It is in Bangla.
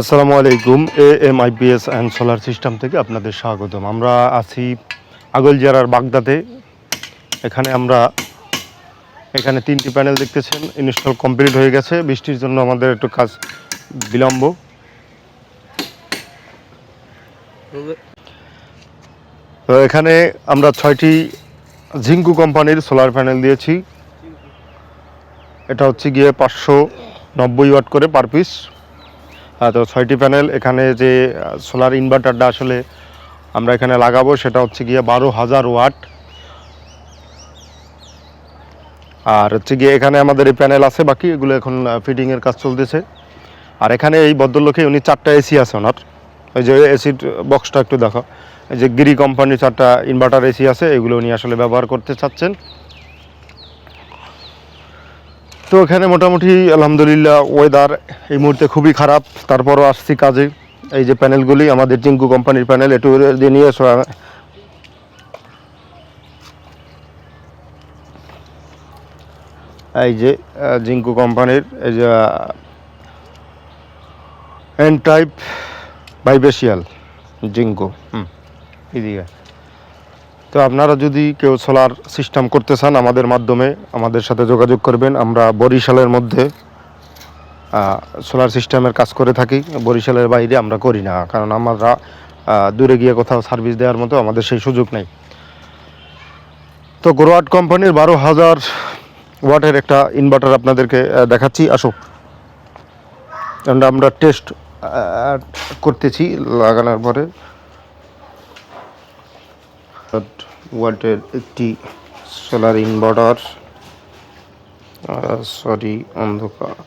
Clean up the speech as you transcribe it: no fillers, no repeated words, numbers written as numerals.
আসসালামু আলাইকুম। AMIPS অ্যান্ড সোলার সিস্টেম থেকে আপনাদের স্বাগতম। আমরা আছি আগৈলঝাড়ার বাগদাতে। এখানে 3টি প্যানেল দেখতেছেন, ইনস্টল কমপ্লিট হয়ে গেছে। বৃষ্টির জন্য আমাদের একটু কাজ বিলম্ব। তো এখানে আমরা 6টি জিঙ্কু কোম্পানির সোলার প্যানেল দিয়েছি। এটা হচ্ছে গিয়ে 590 ওয়াট করে পার পিস। তো 6টি প্যানেল। এখানে যে সোলার ইনভার্টারটা আসলে আমরা এখানে লাগাবো সেটা হচ্ছে গিয়ে 12,000 ওয়াট। আর হচ্ছে গিয়ে এখানে আমাদের এই প্যানেল আছে, বাকি এগুলো এখন ফিটিংয়ের কাজ চলতেছে। আর এখানে এই ভদ্রলোকে উনি 4টা এসি আছে ওনার। ওই যে এসির বক্সটা একটু দেখো, এই যে গিরি কোম্পানির 4টা ইনভার্টার এসি আছে, এগুলো উনি আসলে ব্যবহার করতে চাচ্ছেন। তো এখানে মোটামুটি আলহামদুলিল্লাহ ওয়েদার এই মুহূর্তে খুবই খারাপ, তারপরও আসছি কাজে। এই যে প্যানেলগুলি আমাদের জিঙ্কু কোম্পানির প্যানেল, একটু দিয়ে নিয়ে এসো। এই যে জিঙ্কু কোম্পানির এই যে এন টাইপ বাইবেশিয়াল জিঙ্কু এদিকে। তো আপনারা যদি কেউ সোলার সিস্টেম করতে চান আমাদের মাধ্যমে আমাদের সাথে যোগাযোগ করবেন। আমরা বরিশালের মধ্যে সোলার সিস্টেমের কাজ করে থাকি, বরিশালের বাইরে আমরা করি না, কারণ আমরা দূরে গিয়ে কোথাও সার্ভিস দেওয়ার মতো আমাদের সেই সুযোগ নেই। তো গ্রোয়াট কোম্পানির 12,000 ওয়াটের একটা ইনভার্টার আপনাদেরকে দেখাচ্ছি, আসো। আমরা টেস্ট করতেছি লাগানোর পরে। ওয়াটের একটি সোলার ইনভার্টার, অন্ধকার।